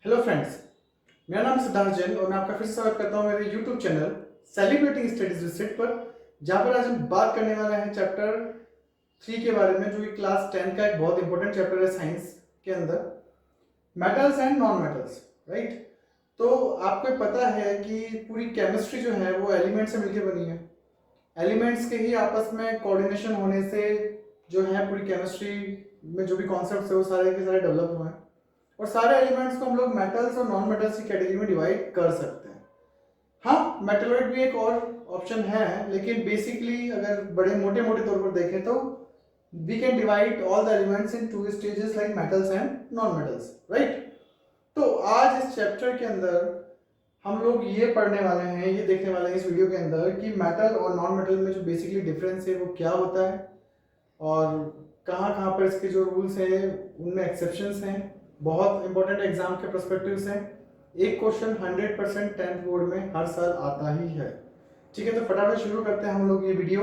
Hello friends, मेरा नाम सिद्धार्थ जैन और मैं आपका फिर से स्वागत करता हूं मेरे YouTube channel celebrating studies with sit पर, जहां पर आज हम बात करने वाले हैं चैप्टर 3 के बारे में, जो कि क्लास 10 का एक बहुत इंपॉर्टेंट चैप्टर है साइंस के अंदर, metals and non metals. Right. तो आपको पता है कि पूरी केमिस्ट्री जो है वो एलिमेंट से मिलकर बनी है। एलिमेंट्स के ही आपस में कोऑर्डिनेशन होने से जो है पूरी केमिस्ट्री में जो भी कॉन्सेप्ट्स है वो सारे के सारे डेवलप हुए हैं, और सारे एलिमेंट्स को हम लोग मेटल्स और नॉन मेटल्स की कैटेगरी में डिवाइड कर सकते हैं। हाँ, मेटलॉइड भी एक और ऑप्शन है, लेकिन बेसिकली अगर बड़े मोटे मोटे तौर पर देखें तो we can divide all the elements into stages like metals and non metals. Right. तो आज इस चैप्टर के अंदर हम लोग ये पढ़ने वाले हैं, ये देखने वाले हैं इस वीडियो के अंदर कि मेटल और नॉन मेटल में जो बेसिकली डिफरेंस है वो क्या होता है, और कहाँ कहाँ पर इसके जो रूल्स हैं उनमें एक्सेप्शंस हैं। बहुत इंपॉर्टेंट एग्जाम के पर्सपेक्टिव से एक क्वेश्चन 100% 10th बोर्ड में हर साल आता ही है। ठीक है, तो फटाफट शुरू करते हैं हम लोग ये वीडियो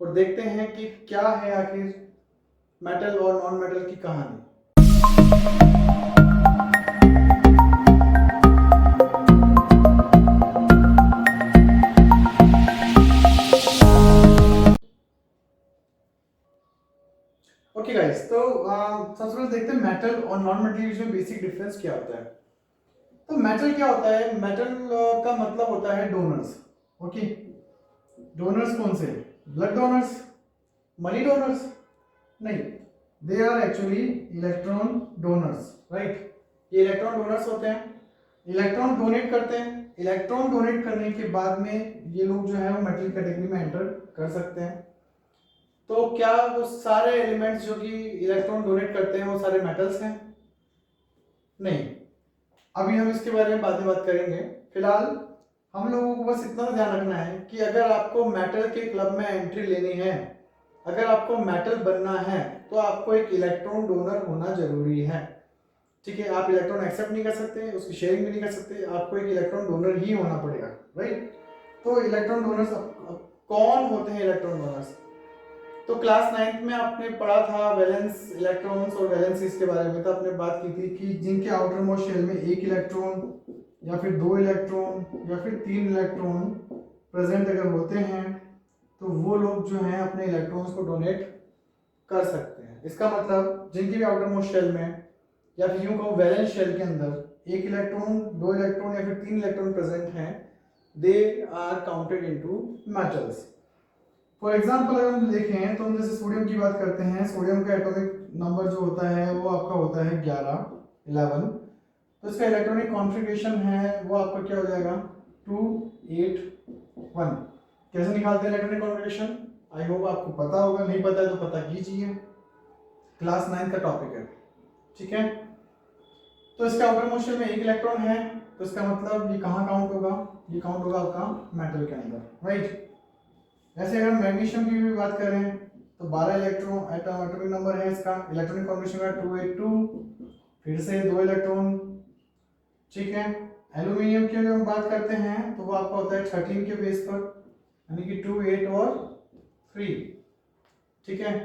और देखते हैं कि क्या है आखिर मेटल और नॉन मेटल की कहानी। ओके गाइस, तो सबसे पहले देखते हैं मेटल और नॉन मेटल के बीच में बेसिक डिफरेंस क्या होता है। तो मेटल क्या होता है? मेटल का मतलब होता है डोनर्स। ओके, डोनर्स कौन से? Blood donors, money donors? नहीं, they are actually electron donors. Right, ये इलेक्ट्रॉन डोनर्स होते हैं, इलेक्ट्रॉन डोनेट करते हैं। इलेक्ट्रॉन डोनेट करने के बाद में ये लोग जो है वो मेटल कैटेगरी में एंटर कर सकते हैं। तो क्या वो सारे एलिमेंट्स जो कि इलेक्ट्रॉन डोनेट करते हैं वो सारे मेटल्स हैं? नहीं, अभी हम इसके बारे में बाद में बात करेंगे। फिलहाल हम लोगों को बस इतना ध्यान रखना है कि अगर आपको मेटल के क्लब में एंट्री लेनी है, अगर आपको मेटल बनना है, तो आपको एक इलेक्ट्रॉन डोनर होना जरूरी है। ठीक है, आप इलेक्ट्रॉन एक्सेप्ट नहीं कर सकते, उसकी शेयरिंग भी नहीं कर सकते, आपको एक इलेक्ट्रॉन डोनर ही होना पड़ेगा। राइट। तो इलेक्ट्रॉन डोनर्स कौन होते हैं? इलेक्ट्रॉन डोनर्स तो क्लास 9th में आपने पढ़ा था वैलेंस इलेक्ट्रॉन्स और वैलेंसीज के बारे में। तो आपने बात की थी कि जिनके आउटर मोस्ट शेल में एक इलेक्ट्रॉन या फिर दो इलेक्ट्रॉन या फिर तीन इलेक्ट्रॉन प्रेजेंट अगर होते हैं तो वो लोग जो हैं अपने इलेक्ट्रॉन्स को डोनेट कर सकते हैं। इसका मतलब जिनके भी आउटर मोस्ट शेल में या फिर यूं कहो वैलेंस शेल के अंदर एक इलेक्ट्रॉन, दो इलेक्ट्रॉन या फिर तीन इलेक्ट्रॉन प्रेजेंट हैं, they are counted into metals. For example अगर हम देखें तो हम जैसे सोडियम की बात करते हैं, सोडियम का एटॉमिक नंबर जो होता है वो आपका होता है 11। तो इसका इलेक्ट्रॉनिक कॉन्फ़िगरेशन है वो आपका क्या हो जाएगा? 281। कैसे निकालते हैं इलेक्ट्रॉनिक कॉन्फ़िगरेशन? आई होप आपको पता होगा, नहीं पता है तो पता कीजिए, क्लास 9 का टॉपिक है। ठीक है, तो इसका आउटर मोस्ट शेल में एक इलेक्ट्रॉन है, तो इसका मतलब ये कहाँ काउंट होगा? ये काउंट होगा आपका मेटल के अंदर। राइट। ऐसे अगर मैग्नीशियम की भी बात करें तो 12 इलेक्ट्रॉन एटॉमिक नंबर है इसका, इलेक्ट्रॉनिक कॉन्फ़िगरेशन का 282, फिर से दो इलेक्ट्रॉन। ठीक है, एल्यूमिनियम की अगर हम बात करते हैं तो वो आपका होता है 13 के बेस पर, यानी कि 2, 8 और 3। ठीक है,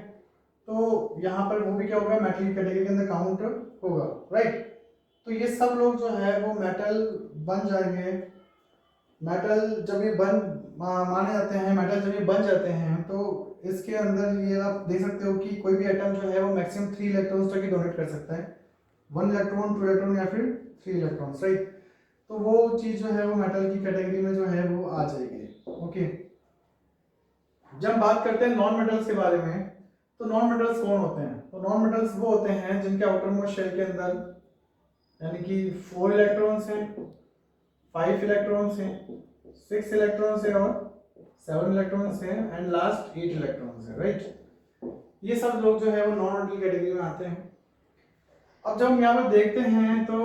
तो यहाँ पर वो भी क्या होगा? मेटल की कैटेगरी के अंदर काउंट होगा। राइट। तो ये सब लोग जो है वो मेटल बन जाएंगे। मेटल जब ये बन माने जाते हैं, मेटल जब ये बन जाते हैं तो इसके अंदर ये आप देख सकते हो कि कोई भी एटम जो है वो मैक्सिमम 3 इलेक्ट्रॉन्स तक ही डोनेट कर सकता है। 1 इलेक्ट्रॉन, 2 इलेक्ट्रॉन या फिर 3 इलेक्ट्रॉन्स। राइट। तो वो चीज जो है वो मेटल की कैटेगरी में जो है वो आ जाएगी। ओके, जब बात करते हैं नॉन मेटल्स के बारे में, तो नॉन मेटल्स कौन होते हैं? तो नॉन मेटल्स वो होते हैं जिनके आउटर मोस्ट शेल के अंदर यानी कि 4 इलेक्ट्रॉन्स हैं, 5 इलेक्ट्रॉन्स हैं, 6 इलेक्ट्रॉन्स हैं और 7 इलेक्ट्रॉन्स हैं एंड लास्ट 8 इलेक्ट्रॉन्स हैं। राइट। ये सब लोग जो है वो नॉन मेटल कैटेगरी में आते हैं। अब जब हम यहाँ पर देखते हैं तो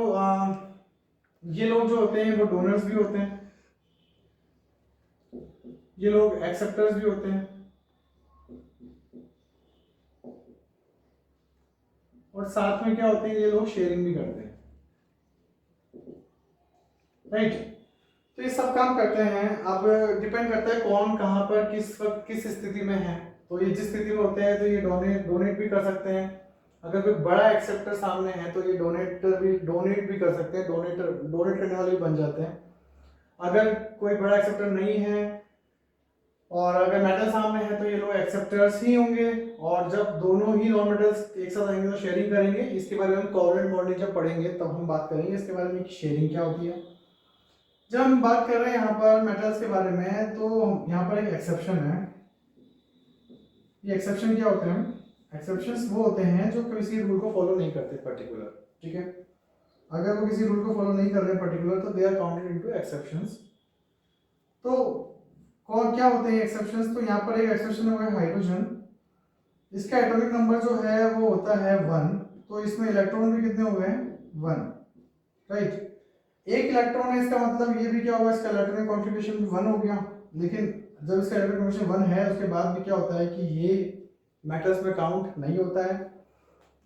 ये लोग जो होते हैं वो डोनर्स भी होते हैं, ये लोग एक्सेप्टर्स भी होते हैं, और साथ में क्या होते हैं? ये लोग शेयरिंग भी करते हैं। राइट। तो ये सब काम करते हैं। अब डिपेंड करता है कौन कहाँ पर किस वक्त किस स्थिति में है। तो ये जिस स्थिति में होते हैं तो ये डोनेट भी कर सकते हैं, अगर कोई बड़ा एक्सेप्टर सामने है तो ये डोनेट भी कर सकते हैं, डोनेट करने वाले भी बन जाते हैं। अगर कोई बड़ा एक्सेप्टर नहीं है और अगर मेटल सामने है तो ये लोग एक्सेप्टर्स ही होंगे, और जब दोनों ही नॉन मेटल्स एक साथ आएंगे तो शेयरिंग करेंगे। इसके बारे में हम कोवलेंट बॉन्डिंग जब पढ़ेंगे तब हम बात करेंगे इसके बारे में कि शेयरिंग क्या होती है। जब हम बात कर रहे हैं यहाँ पर मेटल्स के बारे में, तो यहाँ पर एक एक्सेप्शन है। ये एक्सेप्शन क्या होते हैं? एक्सेप्शंस वो होते हैं जो किसी रूल को फॉलो नहीं करते पर्टिकुलर, ठीक है। अगर वो किसी रूल को फॉलो नहीं कर रहे पर्टिकुलर तो they are counted into exceptions. तो कौन क्या होते हैं एक्सेप्शंस? तो यहाँ पर एक एक्सेप्शन हो गया हाइड्रोजन। इसका एटॉमिक नंबर जो है वो होता है 1, तो इसमें इलेक्ट्रॉन भी कितने हो गए? 1, राइट। एक इलेक्ट्रॉन है, इसका मतलब ये भी क्या होगा, इसका इलेक्ट्रॉनिक कॉन्फ़िगरेशन भी 1 हो गया। लेकिन जब इसका इलेक्ट्रॉनिक कॉन्फ़िगरेशन 1 है उसके बाद भी क्या होता है कि ये मेटल्स में काउंट नहीं होता है।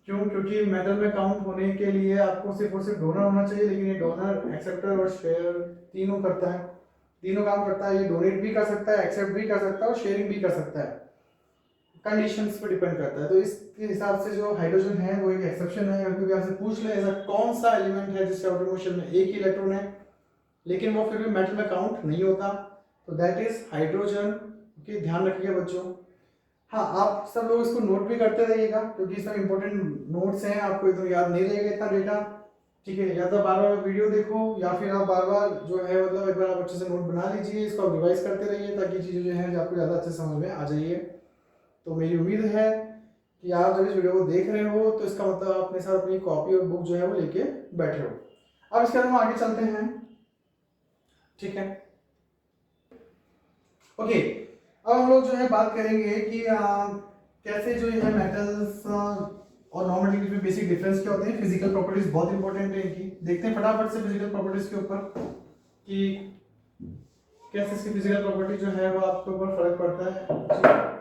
क्यों? क्योंकि मेटल में काउंट होने के लिए आपको सिर्फ और सिर्फ डोनर होना चाहिए, लेकिन ये डोनर, एक्सेप्टर और शेयर तीनों करता है, तीनों काम करता है। ये डोनेट भी कर सकता है, एक्सेप्ट भी कर सकता है और शेयरिंग भी कर सकता है, कंडीशंस पे डिपेंड करता है। तो इसके हिसाब से जो हाइड्रोजन है वो एक एक्सेप्शन है। अगर कोई आपसे पूछ ले ऐसा कौन सा एलिमेंट है जिसके आउटर मोशन में एक ही इलेक्ट्रॉन है लेकिन वो फिर भी मेटल में काउंट नहीं होता, तो दैट इज हाइड्रोजन। ओके, ध्यान रखिएगा बच्चों। हाँ, आप सब लोग इसको नोट भी करते रहिएगा क्योंकि सब इंपॉर्टेंट नोट्स हैं, आपको इतना याद नहीं रहेगा इतना डेटा, ठीक है। या तो बार बार वीडियो देखो या फिर आप बार बार जो है मतलब एक बार आप अच्छे से नोट बना लीजिए, इसको आप रिवाइज करते रहिए ताकि चीज़ें जो है आपको ज़्यादा अच्छे समझ में आ जाइए। तो मेरी उम्मीद है कि आप जब इस वीडियो को देख रहे हो तो इसका मतलब आप अपने साथ अपनी कॉपी और बुक जो है वो लेके बैठे हो। अब इसके बाद हम आगे चलते हैं, ठीक है। ओके, अब हम लोग जो है बात करेंगे कि कैसे जो है मेटल्स और नॉन मेटल के बीच में बेसिक डिफरेंस क्या होते हैं। फिजिकल प्रॉपर्टीज बहुत इंपॉर्टेंट है इनकी, देखते हैं फटाफट से फिजिकल प्रॉपर्टीज के ऊपर कि कैसे इसकी फिजिकल प्रॉपर्टी जो है वो आपके ऊपर फर्क पड़ता है।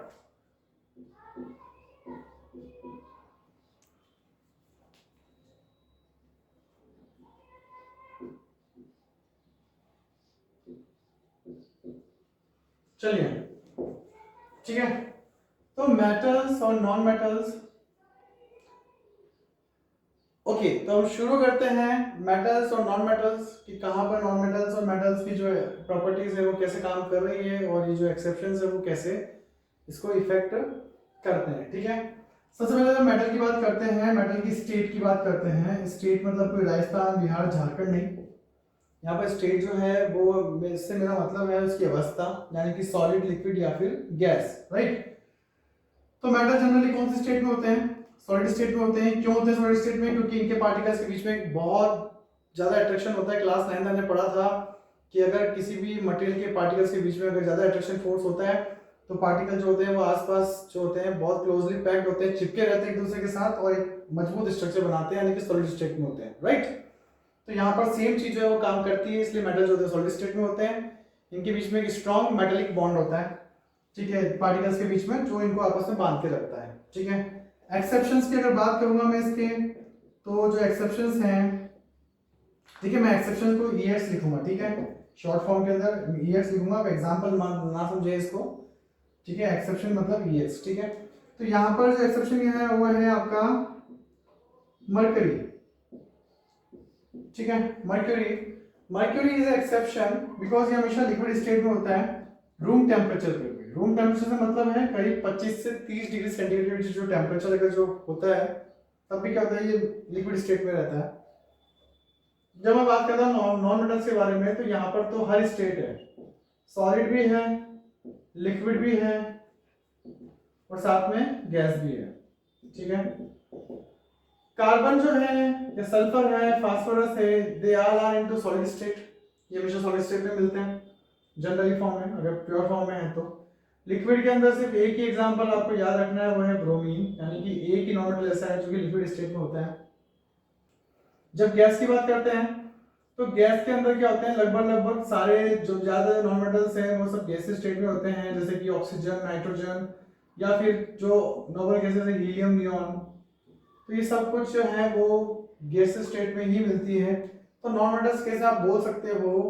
चलिए, ठीक है। तो मेटल्स और नॉन मेटल्स, ओके, तो हम शुरू करते हैं मेटल्स और नॉन मेटल्स कि कहाँ पर नॉन मेटल्स और मेटल्स की जो प्रॉपर्टीज है वो कैसे काम कर रही है और ये जो एक्सेप्शंस है वो कैसे इसको इफेक्ट करते हैं, ठीक है। सबसे पहले तो मेटल की बात करते हैं, मेटल की स्टेट की बात करते हैं। स्टेट मतलब कोई राजस्थान, बिहार, झारखंड नहीं। यहाँ पर स्टेट जो है वो, इससे मेरा मतलब है उसकी अवस्था, यानी कि सॉलिड, लिक्विड या फिर गैस, राइट। तो मेटल जनरली कौन सी स्टेट में होते हैं? सॉलिड स्टेट में होते हैं। क्यों होते हैं सॉलिड स्टेट में? क्योंकि इनके पार्टिकल्स के बीच में बहुत ज्यादा अट्रैक्शन होता है। क्लास 9 हमने पढ़ा था कि अगर किसी भी मटेरियल के पार्टिकल्स के बीच में अगर ज्यादा अट्रैक्शन फोर्स होता है तो पार्टिकल जो होते हैं वो आसपास जो होते हैं बहुत क्लोजली पैक्ड होते हैं, चिपके रहते हैं एक दूसरे के साथ और एक मजबूत स्ट्रक्चर बनाते हैं, यानी कि सॉलिड स्टेट में होते हैं, राइट। तो यहाँ पर सेम चीज जो है वो काम करती है, इसलिए मेटल जो होते हैं सॉलिड स्टेट में होते हैं। इनके बीच में एक स्ट्रॉन्ग मेटेलिक बॉन्ड होता है, ठीक है, पार्टिकल्स के बीच में, जो इनको आपस में बांध के रखता है, ठीक है। एक्सेप्शंस की अगर बात करूंगा मैं इसके, तो जो एक्सेप्शंस हैं, ठीक है, मैं एक्सेप्शन को EX लिखूंगा, ठीक है, शॉर्ट फॉर्म के अंदर EX लिखूंगा। अब एग्जांपल ना समझे इसको, ठीक है। एक्सेप्शन मतलब EX, ठीक है। तो यहाँ पर जो एक्सेप्शन है वो है आपका मर्करी, ठीक है। मर्क्यूरी इज एक्सेप्शन बिकॉज ये हमेशा लिक्विड स्टेट में होता है रूम टेम्परेचर पे। रूम टेम्परेचर से मतलब है करीब 25 से 30 डिग्री सेंटीग्रेड जो टेम्परेचर अगर जो होता है तब भी क्या होता है, ये लिक्विड स्टेट में रहता है। जब मैं बात करता हूँ नॉन मेटल्स के बारे में, तो यहाँ पर तो हर स्टेट है, सॉलिड भी है, लिक्विड भी है और साथ में गैस भी है, ठीक है। कार्बन जो है या सल्फर है, फास्फोरस है, they all are into solid state. ये हमेशा सॉलिड स्टेट में मिलते हैं जनरली फॉर्म में, अगर प्योर फॉर्म में है तो। लिक्विड के अंदर सिर्फ एक ही एग्जांपल आपको याद रखना है, वो है ब्रोमीन, यानी कि एक ही नॉन मेटल ऐसा है जो कि लिक्विड स्टेट में होता है। जब गैस की बात करते हैं तो गैस के अंदर क्या होते हैं, लगभग सारे जो ज्यादा नॉन मेटल्स हैं वो सब गैस स्टेट में होते हैं, जैसे कि ऑक्सीजन, नाइट्रोजन या फिर जो नोबल गैसेस है हीलियम, नियॉन, तो ये सब कुछ जो है वो गैस स्टेट में ही मिलती है। तो नॉन मेटल्स कैसे आप बोल सकते हो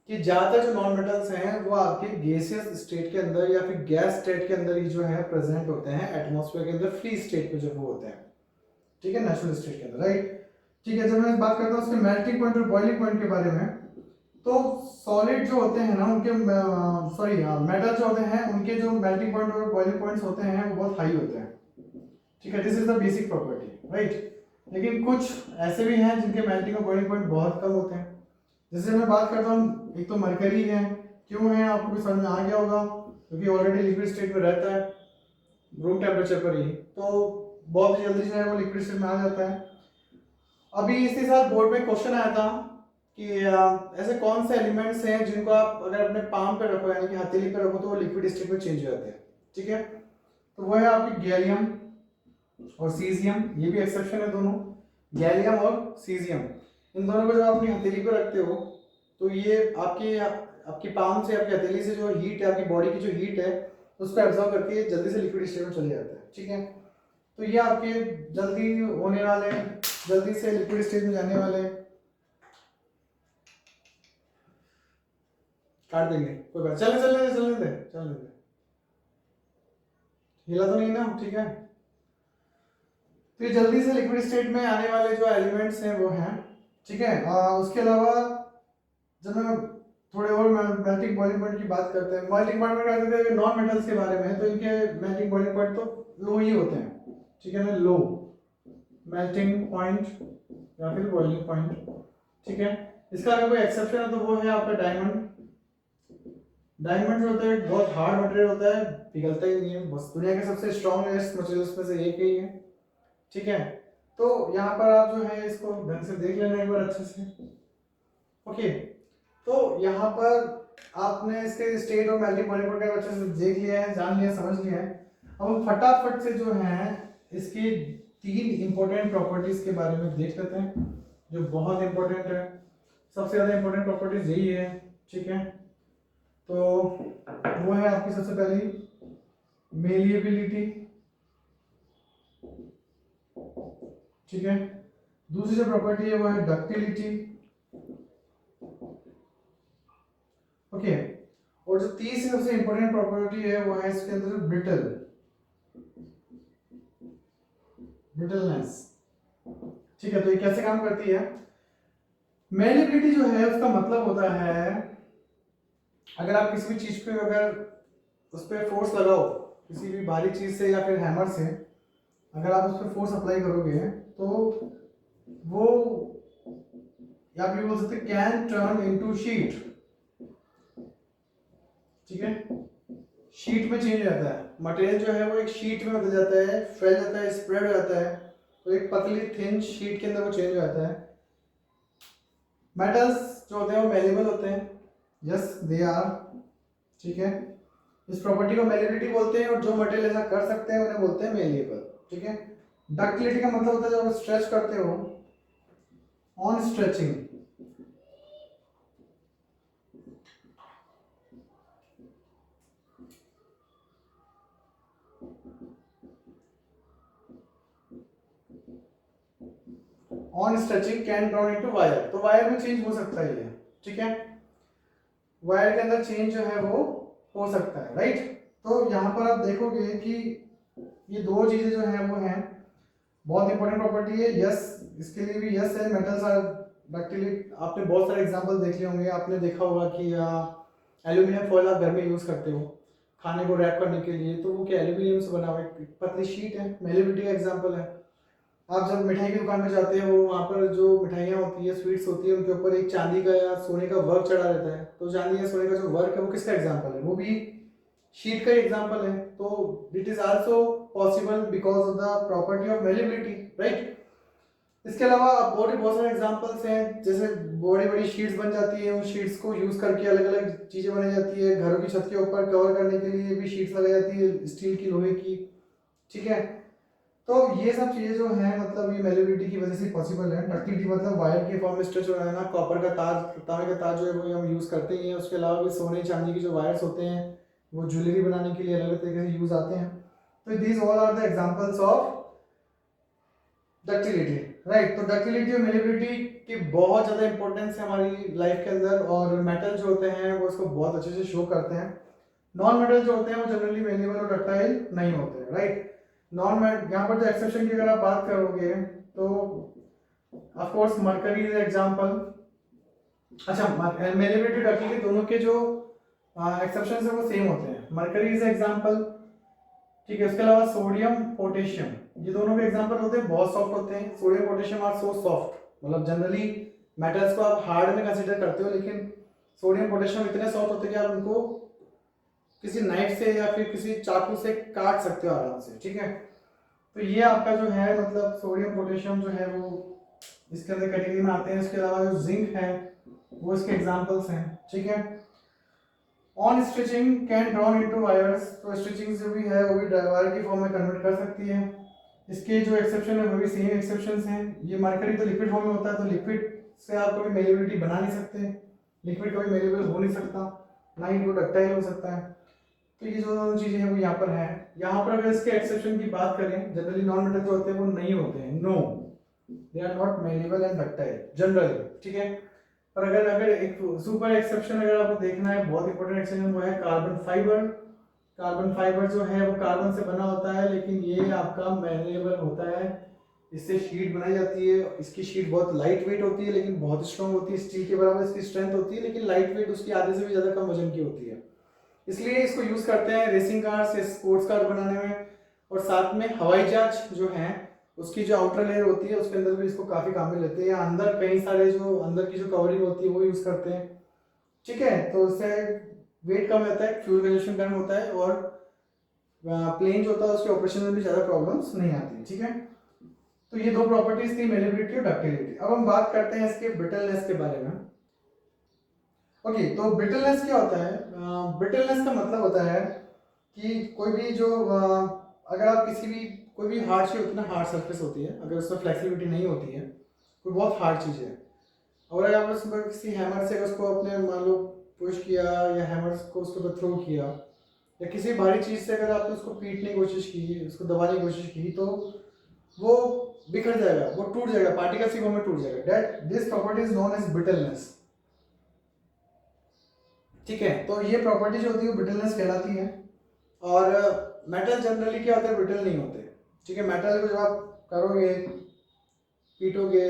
कि ज्यादातर जो नॉन मेटल्स हैं वो आपके गैसियस स्टेट के अंदर या फिर गैस स्टेट के अंदर ही जो है प्रेजेंट होते हैं, एटमॉस्फेयर के अंदर फ्री स्टेट पे जब वो होते हैं, ठीक है, नेचुरल स्टेट के अंदर, राइट। ठीक है, जब मैं बात करता हूँ उसके मेल्टिंग पॉइंट और बॉइलिंग पॉइंट के बारे में, तो सॉलिड जो होते हैं ना उनके मेटल जो होते हैं उनके जो मेल्टिंग पॉइंट और बॉइलिंग पॉइंट्स होते हैं वो बहुत हाई होते हैं। ठीक है, this is the basic property, right. लेकिन कुछ ऐसे भी हैं जिनके मेल्टिंग और बॉइलिंग पॉइंट बहुत कम होते हैं। जैसे मैं बात करता हूँ, एक तो मरकरी है। क्यों है आपको भी समझ में आ गया होगा, क्योंकि ऑलरेडी लिक्विड स्टेट में रहता है रूम टेम्परेचर पर ही, तो बहुत जल्दी जो है वो लिक्विड स्टेट में आ जाता है। अभी इसी साल बोर्ड में क्वेश्चन आया था कि ऐसे कौन से एलिमेंट्स हैं जिनको आप अगर अपने पाम पे रखो यानी कि हथेली पे रखो तो वो लिक्विड स्टेट में चेंज हो जाते हैं। ठीक है, तो वो है आपकी गैलियम और सीजियम, ये भी एक्सेप्शन है दोनों, गैलियम और सीजियम। इन दोनों को जब आप अपनी हथेली पे रखते हो तो ये आपकी पाम से, आपकी हथेली से जो हीट है, आपकी बॉडी की जो हीट है उसको एब्जॉर्ब करके जल्दी से लिक्विड स्टेट में चले जाता है। ठीक है, तो ये आपके जल्दी होने वाले, जल्दी से लिक्विड स्टेज में जाने वाले, काट देंगे कोई बात, चलने दे, हिला तो नहीं ना, ठीक है। तो ये जल्दी से लिक्विड स्टेट में आने वाले जो एलिमेंट्स हैं वो हैं, ठीक है। उसके अलावा जब मैं थोड़े और मेल्टिंग बॉइलिंग पॉइंट की बात करते हैं, मेल्टिंग पॉइंट में कहते हैं नॉन मेटल्स के बारे में, तो इनके मेल्टिंग बॉइलिंग पॉइंट तो लो ही होते हैं। ठीक है ना, लो मेल्टिंग पॉइंट या फिर बॉइलिंग पॉइंट। ठीक है, इसका अगर कोई एक्सेप्शन है तो वो है आपका डायमंड। डायमंड जो होता है बहुत हार्ड मटेरियल होता है, पिघलता ही नहीं है, बस दुनिया के सबसे स्ट्रॉन्गेस्ट मटेरियल्स में से एक ही है। ठीक है, तो यहाँ पर आप जो है इसको ढंग से देख लेना एक बार अच्छे से। ओके, तो यहाँ पर आपने इसके स्टेट और मेल्टिंग पॉइंट को अच्छे से देख लिया है, जान लिया, समझ लिया है। अब हम फटाफट से जो है इसकी 3 इंपॉर्टेंट प्रॉपर्टीज के बारे में देख लेते हैं जो बहुत इंपॉर्टेंट है। सबसे ज्यादा इंपॉर्टेंट प्रॉपर्टीज यही है। ठीक है, तो वो है आपकी सबसे पहली मेलिएबिलिटी। ठीक है, दूसरी जो प्रॉपर्टी है वो है डक्टिलिटी। ओके, और जो तीसरी सबसे इंपॉर्टेंट प्रॉपर्टी है वो है इसके अंदर ब्रिटलनेस। ठीक है, तो ये कैसे काम करती है? मेलिएबिलिटी जो है उसका मतलब होता है अगर आप किसी भी चीज पे अगर उस पर फोर्स लगाओ, किसी भी भारी चीज से या फिर हैमर से अगर आप उस पर फोर्स अप्लाई करोगे तो वो, या आप ये बोल सकते कैन टर्न इनटू शीट। ठीक है, शीट में चेंज हो जाता है, मटेरियल जो है वो एक शीट में बदल जाता है, फैल जाता है, स्प्रेड हो जाता है, तो एक पतली थिन शीट के अंदर वो चेंज हो जाता है। मेटल्स जो होते हैं वो मेलेबल होते हैं, यस दे आर। ठीक है, इस प्रॉपर्टी को मेलेबिलिटी बोलते हैं, और जो मटेरियल ऐसा कर सकते हैं उन्हें बोलते हैं मेलेबल। ठीक है, डक्टिलिटी का मतलब होता है जब आप स्ट्रेच करते हो, on stretching, on stretching can turn into wire, तो वायर में चेंज हो सकता है ये। ठीक है, वायर के अंदर चेंज जो है वो हो सकता है, राइट। तो यहाँ पर आप देखोगे कि ये दो चीजें जो हैं वो हैं बहुत इंपॉर्टेंट प्रॉपर्टी है। यस, इसके लिए भी यस है, मेटल्स आर डक्टिल। आपने बहुत सारे एग्जांपल देख लिए होंगे, आपने देखा होगा कि एल्यूमिनियम फॉयल आप घर में यूज करते हो खाने को रैप करने के लिए, तो वो क्या एल्यूमिनियम से बना हुआ एक पतली शीट है, मेलेबिलिटी का एग्जांपल है। आप जब मिठाई की दुकान में जाते हो वहाँ पर जो मिठाइयाँ होती है, स्वीट्स होती है, उनके ऊपर एक चांदी का या सोने का वर्क चढ़ा रहता है, तो चांदी या सोने का जो वर्क है वो किसका एग्जांपल है? वो भी शीट का एग्जांपल है। तो it is also possible because of the property of malleability, right. इसके अलावा और भी बहुत सारे एग्जांपल्स हैं, जैसे बड़ी बड़ी शीट्स बन जाती है, उन शीट्स को यूज करके अलग अलग चीजें बनाई जाती है, घरों की छत के ऊपर कवर करने के लिए भी शीट्स लगाई जाती है स्टील की, लोहे की। ठीक है, तो ये सब चीजें जो हैं मतलब ये मेलेबिलिटी की वजह से पॉसिबल है। डक्टिलिटी मतलब वायर के फॉर्म में स्ट्रेच हो रहना, कॉपर का तार, तांबे का तार जो है वो हम यूज करते ही हैं। उसके अलावा भी सोने चांदी की जो वायर्स होते हैं वो ज्वेलरी बनाने के लिए अलग अलग तरीके से यूज आते हैं। तो these all are the examples of ductility, right. तो डक्टिलिटी और मेलेबिलिटी की बहुत ज़्यादा इंपॉर्टेंस है हमारी लाइफ के अंदर, और मेटल जो होते हैं वो इसको बहुत अच्छे से शो करते हैं। नॉन मेटल जो होते हैं वो जनरली मेलेबल और डक्टाइल नहीं होते हैं, राइट। नॉन यहाँ पर जो एक्सेप्शन की अगर आप बात करोगे तो of course mercury is example. अच्छा, मेलेबिलिटी डक्टिलिटी दोनों के जो एक्सेप्शन है वो सेम होते हैं, मरकरी इज एग्जांपल। ठीक है, उसके अलावा सोडियम पोटेशियम, ये दोनों के एग्जांपल होते हैं, बहुत सॉफ्ट होते हैं। Sodium potassium are so soft, मतलब जनरली मेटल्स को आप हार्ड में कंसीडर करते हो, लेकिन सोडियम पोटेशियम इतने सॉफ्ट होते हैं कि आप उनको किसी नाइफ से या फिर किसी चाकू से काट सकते हो आराम से। ठीक है, तो ये आपका जो है मतलब सोडियम पोटेशियम जो है वो इसके अंदर कैटेगरी में आते हैं। इसके अलावा जो जिंक है वो इसके एग्जांपल्स हैं। ठीक है, on stitching can drawn into wires, तो स्टिचिंग जो भी है वो भी वायर की फॉर्म में कन्वर्ट कर सकती है। इसके जो एक्सेप्शन है वो भी सेम एक्सेप्शंस हैं। ये मरकरी तो लिक्विड फॉर्म में होता है, तो लिक्विड से आप कभी मेलेबिलिटी बना नहीं सकते, लिक्विड कभी मेलेबल हो नहीं सकता, ना ही वो डक्टाइल हो सकता है। तो ये जो दोनों चीजें हैं वो यहाँ पर है। यहाँ पर अगर इसके एक्सेप्शन की बात करें, जनरली नॉन मेटल जो होते हैं वो नहीं होते हैं, no they are not malleable and ductile generally. ठीक है, पर अगर अगर एक सुपर एक्सेप्शन अगर आपको देखना है, बहुत इंपॉर्टेंट एक्सेप्शन वो है कार्बन फाइबर। कार्बन फाइबर जो है वो कार्बन से बना होता है, लेकिन ये आपका मेलेबल होता है, इससे शीट बनाई जाती है। इसकी शीट बहुत लाइट वेट होती है लेकिन बहुत स्ट्रॉन्ग होती है, स्टील के बराबर इसकी स्ट्रेंथ होती है, लेकिन लाइट वेट उसकी आधे से भी ज़्यादा कम वजन की होती है। इसलिए इसको यूज़ करते हैं रेसिंग कार्स, स्पोर्ट्स कार बनाने में, और साथ में हवाई जहाज जो है उसकी जो आउटर लेयर होती है उसके अंदर भी इसको काफ़ी काम में लेते हैं, या अंदर कई सारे जो अंदर की जो कवरिंग होती है वो यूज़ करते हैं। ठीक है, तो उससे वेट कम रहता है, फ्यूल कंजप्शन कम होता है, और प्लेन जो होता है उसके ऑपरेशन में भी ज़्यादा प्रॉब्लम्स नहीं आती। ठीक है, तो ये दो प्रॉपर्टीज थी, मेलेबिलिटी और डक्टिलिटी। अब हम बात करते हैं इसके ब्रिटलनेस के बारे में। ओके, तो ब्रिटलनेस क्या होता है? ब्रिटलनेस का मतलब होता है कि कोई भी जो अगर आप किसी भी कोई भी हार्ड चीज होती है ना, हार्ड सरफेस होती है, अगर उसमें फ्लेक्सिबिलिटी नहीं होती है, कोई बहुत हार्ड चीज़ है, और अगर आपने उसमें किसी हैमर से उसको अपने मान लो पुश किया, या हैमर को उसके ऊपर थ्रो किया, या किसी भारी चीज़ से अगर आपने उसको पीटने की कोशिश की, उसको दबाने की कोशिश की, तो वो बिखर जाएगा, वो टूट जाएगा, पार्टिकल्स की फॉर्म में टूट जाएगा। That this property is known as brittleness. ठीक है, तो ये प्रॉपर्टी जो होती है वो ब्रिटलनेस कहलाती है। और मेटल जनरली क्या होता है, ब्रिटल नहीं होते। ठीक है, मेटल को जब आप करोगे, पीटोगे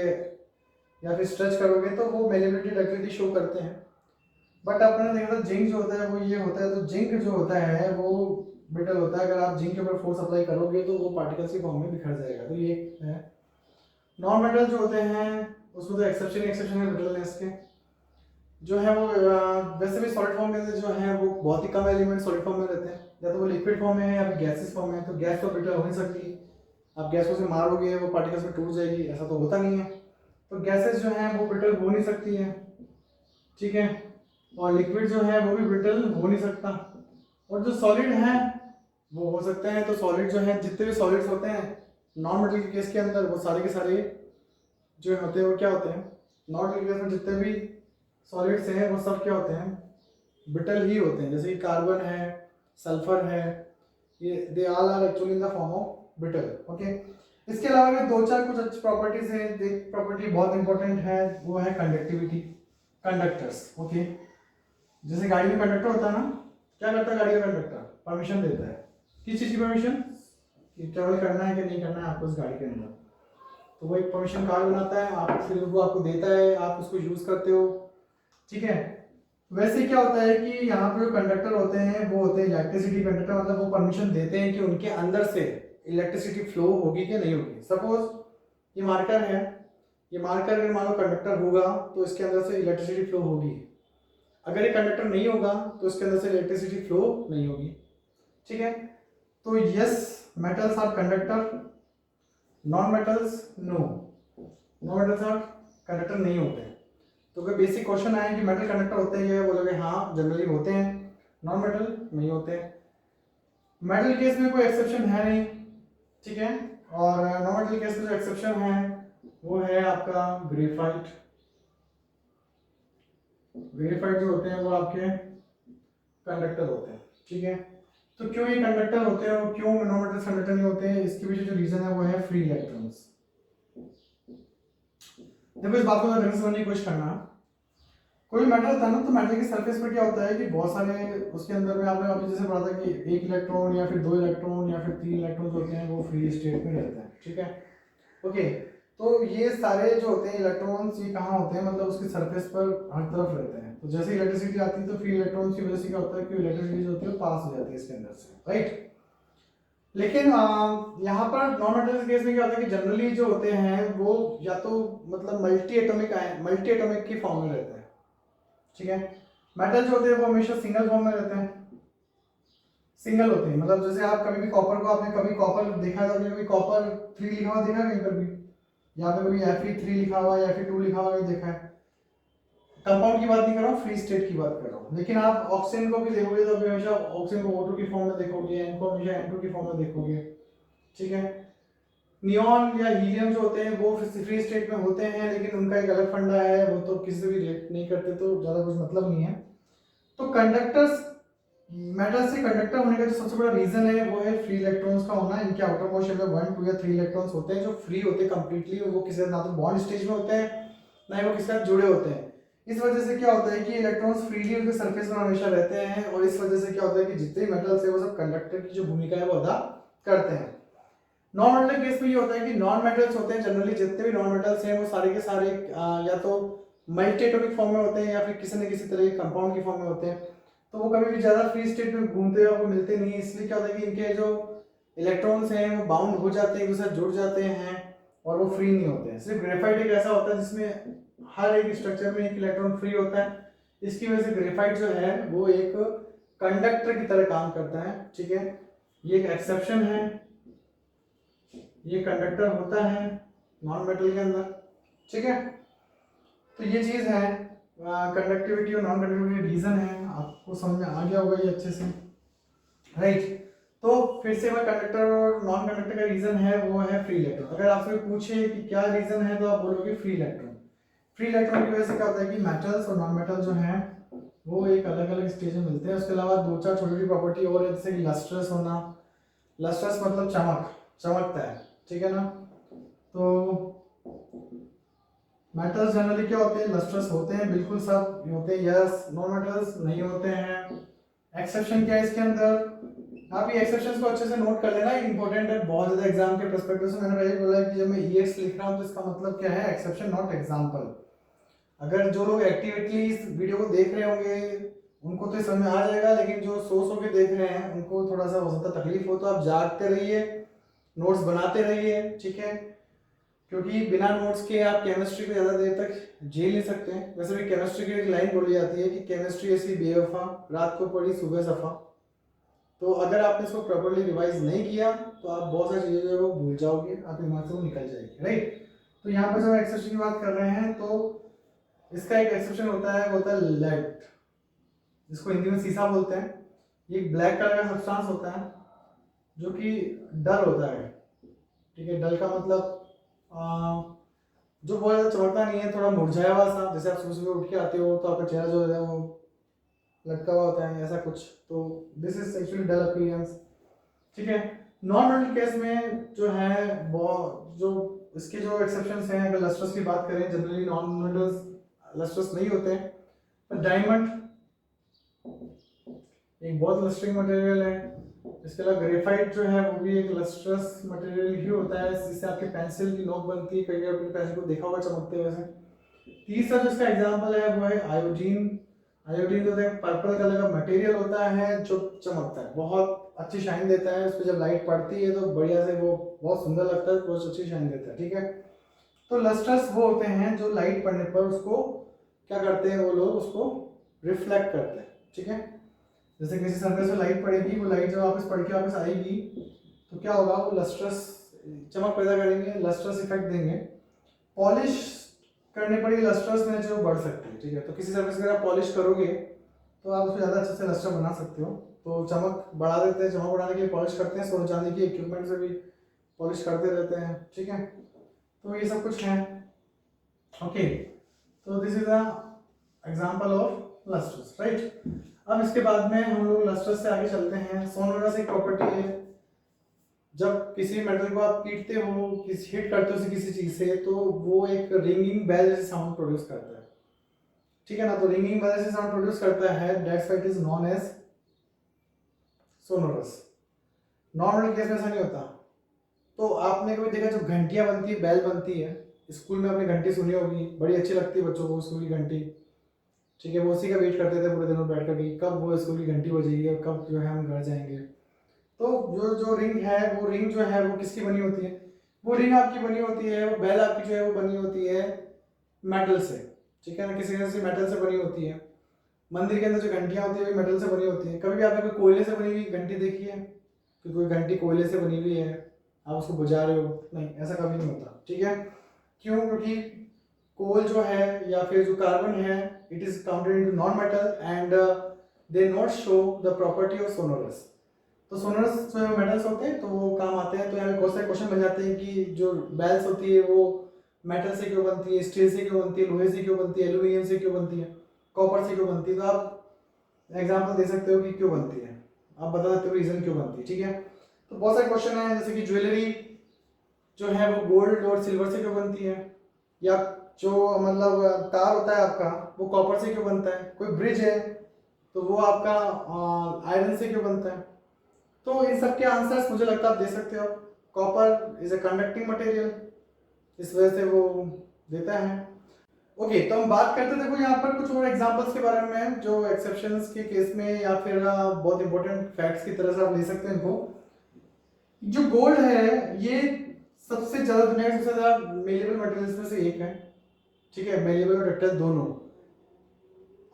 या फिर स्ट्रेच करोगे तो वो मेलेबिलिटी डक्टिलिटी शो करते हैं। बट आपने देखा था जिंक जो होता है वो ये होता है, तो जिंक जो होता है वो ब्रिटल होता है। अगर आप जिंक के ऊपर फोर्स अप्लाई करोगे तो वो पार्टिकल्स की फॉर्म में बिखर जाएगा। तो ये है। नॉन मेटल जो होते हैं उसमें तो एक्सेप्शन है ब्रिटलनेस के, जो है वो वैसे भी सॉलिड फॉर्म में जो है वो बहुत ही कम एलिमेंट सॉलिड फॉर्म में रहते हैं, या तो वो लिक्विड फॉर्म में है या फिर गैसेस फॉर्म में है। तो गैस तो ब्रिटल हो नहीं सकती, आप गैस को से मारोगे वो पार्टिकल्स में टूट जाएगी, ऐसा तो होता नहीं है। तो गैसेस जो हैं वो ब्रिटल हो नहीं सकती है। ठीक है, और लिक्विड जो है वो भी ब्रिटल हो नहीं सकता, और जो सॉलिड है वो हो सकते हैं। तो सॉलिड जो है, जितने भी सॉलिड्स होते हैं नॉन मेटल के केस के अंदर, वो सारे के सारे जो होते हैं वो क्या होते हैं, नॉन मेटल के केस में जितने भी सॉलिड्स हैं वो सब क्या होते हैं, ब्रिटल ही होते हैं। जैसे कि कार्बन है, सल्फर है, ये they all are actually in the form of brittle. Okay, इसके अलावा भी दो चार कुछ अच्छी प्रॉपर्टीज हैं। एक प्रॉपर्टी बहुत इंपॉर्टेंट है, वो है कंडक्टिविटी, कंडक्टर्स। ओके, जैसे गाड़ी में कंडक्टर होता है ना, क्या करता है गाड़ी का कंडक्टर, परमिशन देता है। किस चीज़ की परमिशन, कि ट्रेवल करना है कि नहीं करना है आपको उस गाड़ी के अंदर। तो वो एक परमिशन कार्ड बनाता है, आप फिर वो आपको देता है, आप उसको यूज़ करते हो। ठीक है, वैसे क्या होता है कि यहाँ पे जो कंडक्टर होते हैं वो होते हैं इलेक्ट्रिसिटी कंडक्टर, मतलब वो परमिशन देते हैं कि उनके अंदर से इलेक्ट्रिसिटी फ्लो होगी कि नहीं होगी। सपोज ये मार्कर है, ये मार्कर अगर मान लो कंडक्टर होगा तो इसके अंदर से इलेक्ट्रिसिटी फ्लो होगी, अगर ये कंडक्टर नहीं होगा तो इसके अंदर से इलेक्ट्रिसिटी फ्लो नहीं होगी। ठीक है, तो yes metals are conductor, non metals no, non metals are conductor नहीं होते। तो कोई बेसिक क्वेश्चन आए कि मेटल कंडक्टर होते हैं, ये बोलोगे हाँ जनरली होते हैं, नॉन मेटल नहीं होते। मेटल केस में कोई एक्सेप्शन है नहीं। ठीक है, और नॉन मेटल केस में जो एक्सेप्शन है वो है आपका ग्रेफाइट। ग्रेफाइट जो होते हैं वो आपके कंडक्टर होते हैं। ठीक है, तो क्यों ये कंडक्टर होते हैं और क्यों नॉन मेटल कंडक्टर नहीं होते हैं, इसके पीछे जो रीजन है वो है फ्री इलेक्ट्रॉन्स। देखो इस बात को ढंग से समझने की कोशिश करना, कोई मेटल होता है ना, तो मेटल की सरफेस पर क्या होता है कि बहुत सारे उसके अंदर में आपने अभी जैसे पढ़ा था कि एक इलेक्ट्रॉन या फिर दो इलेक्ट्रॉन या फिर तीन इलेक्ट्रॉन होते हैं वो फ्री स्टेट में रहते हैं, ठीक है। ओके, तो ये सारे जो होते हैं इलेक्ट्रॉन्स ये कहाँ होते हैं, मतलब उसकी सरफेस पर हर तरफ रहते हैं। तो जैसे इलेक्ट्रिसिटी आती है तो फ्री इलेक्ट्रॉन्स की वजह से क्या होता है कि इलेक्ट्रिसिटी जो होती है पास हो जाती है इसके अंदर से, राइट। लेकिन यहाँ पर नॉन मेटल केस में क्या होता है कि जनरली जो होते हैं वो या तो मतलब मल्टी एटॉमिक की फॉर्म में रहते हैं, ठीक है। मेटल जो होते हैं वो हमेशा सिंगल फॉर्म में रहते हैं, सिंगल होते हैं। मतलब जैसे आप कभी भी कॉपर को, आपने कभी कॉपर देखा था, कभी कॉपर 3 लिखा हुआ देखा कहीं पर भी, यहाँ पे कभी Fe3 लिखा हुआ या Fe2 लिखा हुआ कहीं देखा है। कंपाउंड की बात नहीं कर रहा हूँ, फ्री स्टेट की बात कर रहा हूँ। लेकिन आप ऑक्सीजन को भी देखोगे तो हमेशा ऑक्सीजन को O2 की फॉर्म में देखोगे, N को हमेशा N2 की फॉर्म में देखोगे, ठीक है। नियॉन या हीलियम जो होते हैं वो फ्री स्टेट में होते हैं, लेकिन उनका एक अलग फंडा है, वो तो किसी से भी रिलेट नहीं करते, तो ज़्यादा कुछ मतलब नहीं है। तो कंडक्टर्स, मेटल से कंडक्टर होने का जो सबसे बड़ा रीजन है वो है फ्री इलेक्ट्रॉन्स का होना। इनके आउटर मोस्ट में 1, 2 या 3 इलेक्ट्रॉन्स होते हैं जो फ्री होते हैं कंप्लीटली, वो किसी से ना तो बॉन्ड स्टेज में होते हैं ना ही वो किसी साथ जुड़े होते हैं। इस वजह से क्या होता है कि इलेक्ट्रॉन्स फ्रीली उनके सरफेस पर हमेशा रहते हैं, और इस वजह से क्या होता है कि जितने मेटल्स है वो सब कंडक्टर की जो भूमिका है वो अदा करते हैं। नॉन मेटल केस में ये होता है कि नॉन मेटल्स होते हैं, जनरली जितने भी नॉन मेटल्स हैं वो सारे के सारे या तो मल्टी एटॉमिक फॉर्म में होते हैं या फिर किसी न किसी तरह के कंपाउंड की फॉर्म में होते हैं। तो वो कभी भी ज़्यादा फ्री स्टेट में घूमते हुए आपको मिलते नहीं है, इसलिए क्या होता है कि इनके जो इलेक्ट्रॉन्स हैं वो बाउंड हो जाते हैं, एक दूसरे से जुड़ जाते हैं और वो फ्री नहीं होते हैं। सिर्फ ग्रेफाइट एक ऐसा होता है जिसमें हर एक स्ट्रक्चर में एक इलेक्ट्रॉन फ्री होता है, इसकी वजह से ग्रेफाइट जो है वो एक कंडक्टर की तरह काम करता है, ठीक है। ये एक एक्सेप्शन है, ये कंडक्टर होता है नॉन मेटल के अंदर, ठीक है। तो ये चीज है कंडक्टिविटी और नॉन कंडक्टिविटी रीजन है, आपको समझ में आ गया होगा ये अच्छे से, राइट। तो फिर से मैं कंडक्टर और नॉन कंडक्टर का रीजन है वो है फ्री इलेक्ट्रॉन। अगर आपसे पूछे कि क्या रीजन है तो आप बोलोगे फ्री इलेक्ट्रॉन। फ्री इलेक्ट्रॉन की वजह से क्या होता है कि मेटल्स और नॉन मेटल जो हैं वो एक अलग अलग स्टेज में मिलते हैं। उसके अलावा दो चार छोटी छोटी प्रॉपर्टी और है, जैसे कि लस्ट्रस होना, लस्ट्रस मतलब चमकता है, ठीक है ना। तो मेटल्स जनरली क्या होते हैं, लस्ट्रस होते हैं, बिल्कुल सब होते हैं, यस। नॉन मेटल्स नहीं होते हैं। एक्सेप्शन क्या है इसके अंदर, आप ये एक्सेप्शंस को अच्छे से नोट कर लेना, इंपॉर्टेंट है बहुत ज्यादा एग्जाम के पर्सपेक्टिव से। मैंने पहले बोला कि जब मैं EX लिख रहा हूँ तो इसका मतलब क्या है, एक्सेप्शन नॉट एग्जाम्पल। अगर जो लोग एक्टिवेटली इस वीडियो को देख रहे होंगे उनको तो समझ में आ जाएगा, लेकिन जो सो के देख रहे हैं उनको थोड़ा सा हो सकता है तकलीफ हो, तो आप जागते रहिए, नोट्स बनाते रहिए, ठीक है। क्योंकि बिना नोट्स के आप केमिस्ट्री को ज़्यादा देर तक झेल नहीं सकते हैं। वैसे भी केमिस्ट्री की एक लाइन बोली जाती है कि केमिस्ट्री ऐसी बेवफा, रात को पढ़ी सुबह सफा। तो अगर आपने इसको प्रॉपर्ली रिवाइज नहीं किया तो आप बहुत सारी चीज़ें जो है वो भूल जाओगे, आपके दिमाग से वो निकल जाएगी, राइट। तो यहाँ पर जब एक्सेप्शन की बात कर रहे हैं तो इसका एक एक्सेप्शन होता है, वो होता है लेड, जिसको हिंदी में शीशा बोलते हैं। ये एक ब्लैक कलर का सब्सटेंस होता है जो कि डल होता है, ठीक है। डल का मतलब जो बहुत ज़्यादा चमकता नहीं है, थोड़ा मुरझाया हुआ सा, जैसे आप सुबह सुबह उठ के आते हो तो आपका चेहरा जो है वो लटका हुआ होता है, ऐसा कुछ। तो this is actually dull appearance, ठीक है। नॉन मेटल केस में जो है जो इसके जो एक्सेप्शंस हैं, अगर लस्ट्रस की बात करें, जनरली नॉन मेटल्स लस्ट्रस नहीं होते हैं। पर डायमंड एक बहुत लस्ट्रिंग मटेरियल है। इसके अलावा ग्रेफाइट जो है वो भी एक लस्ट्रस मटेरियल ही होता है, जिससे आपके पेंसिल की नोक बनती है, कहीं आपने पेंसिल को देखा होगा चमकते हुए से। तीसरा जो इसका एग्जांपल है वो है आयोडीन। आयोडीन जो है पर्पल कलर का मटेरियल होता है जो चमकता है, बहुत अच्छी शाइन देता है, उस पर जब लाइट पड़ती है तो बढ़िया से वो बहुत सुंदर लगता है, बहुत अच्छी शाइन देता है, ठीक है। तो लस्ट्रस वो होते हैं जो लाइट पड़ने पर उसको क्या करते हैं, वो लोग उसको रिफ्लेक्ट करते हैं, ठीक है। जैसे किसी सरफेस पे लाइट पड़ेगी, वो लाइट जब वापस पड़ के वापस आएगी तो क्या होगा, वो लस्ट्रस चमक पैदा करेंगे, लस्ट्रस इफेक्ट देंगे। पॉलिश करने पर ये लस्ट्रस में जो बढ़ सकती है, ठीक है। तो किसी सरफेस अगर आप पॉलिश करोगे तो आप उसको ज़्यादा अच्छे से लस्टर बना सकते हो। तो चमक बढ़ा देते हैं, चमक बढ़ाने के लिए पॉलिश करते हैं, सोने चांदी की इक्विपमेंट से भी पॉलिश करते रहते हैं, ठीक है। तो ये सब कुछ है, ओके। तो this is a example of lustrous, right. अब इसके बाद में हम लोग लस्ट्रस से आगे चलते हैं। सोनोरस एक प्रॉपर्टी है, जब किसी मेटल को आप पीटते हो, किसी हिट करते हो किसी चीज से, तो वो एक रिंगिंग बेल जैसे साउंड प्रोड्यूस करता है। ठीक है ना। तो रिंगिंग वजह से साउंड प्रोड्यूस करता है, that's why it is known as sonorous. Normal case में ऐसा नहीं होता। तो आपने कभी देखा जो घंटियां बनती है, बेल बनती है, स्कूल में आपने घंटी सुनी होगी, बड़ी अच्छी लगती है बच्चों को स्कूल की घंटी। ठीक है, वो उसी का वेट करते थे पूरे दिन बैठ कर कि कब वो स्कूल की घंटी बजेगी और कब जो है हम घर जाएंगे। तो जो जो रिंग है, वो रिंग जो है वो किसकी बनी होती है? वो रिंग आपकी बनी होती है, वो बेल आपकी जो है वो बनी होती है मेटल से। ठीक है ना, किसी किसी मेटल से बनी होती है। मंदिर के अंदर जो घंटियां होती है वो मेटल से बनी होती है। कभी भी आपने कोई कोयले से बनी हुई घंटी देखी है कि कोई घंटी कोयले से बनी हुई है, आप उसको बुझा रहे हो? नहीं, ऐसा कभी नहीं होता। ठीक है, क्यों? क्योंकि कोल जो है या फिर जो कार्बन है, it is counted into non metal and they not show the property of sonorous. तो सोनोरस जो है मेटल्स होते हैं तो वो काम आते हैं। तो यहाँ पे बहुत सारे क्वेश्चन बन जाते हैं कि जो बेल्स होती है वो मेटल से क्यों बनती है, स्टील से क्यों बनती है, लोहे से क्यों बनती है, एल्यूमिनियम से क्यों बनती है, कॉपर से क्यों बनती है। तो आप एग्जाम्पल दे सकते हो कि क्यों बनती है, आप बता सकते हो रीजन क्यों बनती है। ठीक है, तो बहुत सारे क्वेश्चन हैं जैसे कि ज्वेलरी जो है वो गोल्ड और सिल्वर से क्यों बनती है, या जो मतलब तार होता है आपका वो कॉपर से क्यों बनता है, कोई ब्रिज है तो वो आपका आयरन से क्यों बनता है। तो इन सब के आंसर्स मुझे लगता है आप दे सकते हो। Copper is a conducting material, इस वजह से वो देता है। ओके, तो हम बात करते देखो यहाँ पर कुछ और एग्जांपल्स के बारे में जो एक्सेप्शंस के केस में या फिर बहुत इंपॉर्टेंट फैक्ट्स की तरह से आप ले सकते हैं इनको। जो गोल्ड है ये सबसे ज्यादा दुनिया के सबसे ज्यादा मेलेबल मटेरियल्स में से एक है। ठीक है, मेलेबल और डक्टाइल दोनों।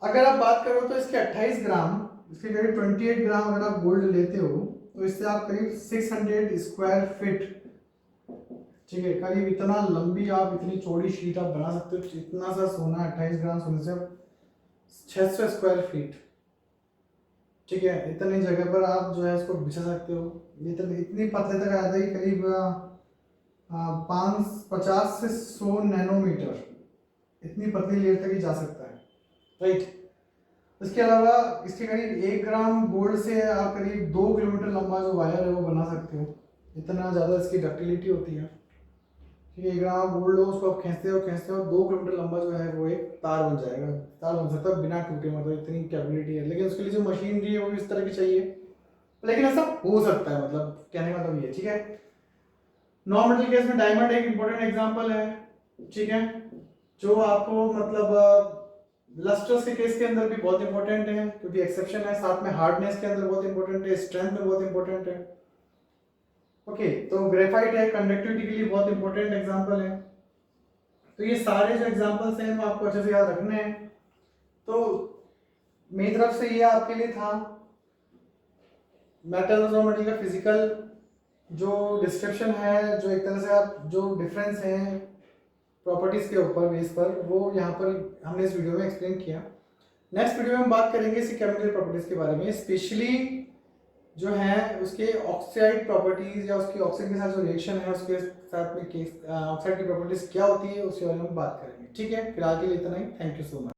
अगर आप बात करो तो इसके 28 ग्राम, इसके करीब 28 ग्राम अगर आप गोल्ड लेते हो तो इससे आप करीब 600 स्क्वायर फीट, ठीक है, करीब इतना लंबी आप इतनी चौड़ी शीट आप बना सकते हो। इतना सा सोना 28 ग्राम सोने से 600 स्क्वायर फीट। ठीक है, इतनी जगह पर आप जो है उसको बिछा सकते हो। इतनी पतले तक आ जाएगी, करीब 50 से 100 नैनोमीटर, इतनी पतली लेयर तक ही जा सकता है। राइट, इसके अलावा इसके करीब 1 ग्राम गोल्ड से आप करीब 2 किलोमीटर लंबा जो वायर है वो बना सकते हो। इतना ज़्यादा इसकी डक्टिलिटी होती है। ठीक है, 1 ग्राम गोल्ड लो, उसको आप खींचते हो 2 किलोमीटर लंबा जो है वो एक तार बन जाएगा। तार बन सकता है बिना टूटे, मतलब इतनी कैपेबिलिटी है। लेकिन उसके लिए जो मशीनरी है वो भी इस तरह की चाहिए। लेकिन ऐसा हो सकता है, मतलब कहने का मतलब ये। ठीक है, नॉन मेटल केस में डायमंड एक इंपॉर्टेंट एग्जांपल है। ठीक है, जो आपको मतलब लस्टर्स के केस के अंदर भी बहुत इंपॉर्टेंट है क्योंकि एक्सेप्शन है, साथ में हार्डनेस के अंदर बहुत इंपॉर्टेंट है, स्ट्रेंथ में बहुत इंपॉर्टेंट है। ओके, तो ग्रेफाइट है, कंडक्टिविटी के लिए बहुत इंपॉर्टेंट एग्जांपल है। तो ये सारे जो एग्जांपल्स हैं वो आपको अच्छे से याद रखने हैं। तो मेरी तरफ से ये आपके लिए था मेटल और नॉन मेटल का फिजिकल जो डिस्क्रिप्शन है, जो एक तरह से आप जो डिफरेंस है प्रॉपर्टीज के ऊपर बेस पर, वो यहाँ पर हमने इस वीडियो में एक्सप्लेन किया। नेक्स्ट वीडियो में हम बात करेंगे इसकी केमिकल प्रॉपर्टीज के बारे में, स्पेशली जो है उसके ऑक्साइड प्रॉपर्टीज या उसकी ऑक्सीजन के साथ जो रिएक्शन है उसके साथ में ऑक्साइड की प्रॉपर्टीज क्या होती है उसके बारे में बात करेंगे। ठीक है, फिलहाल के लिए इतना ही। Thank you so much.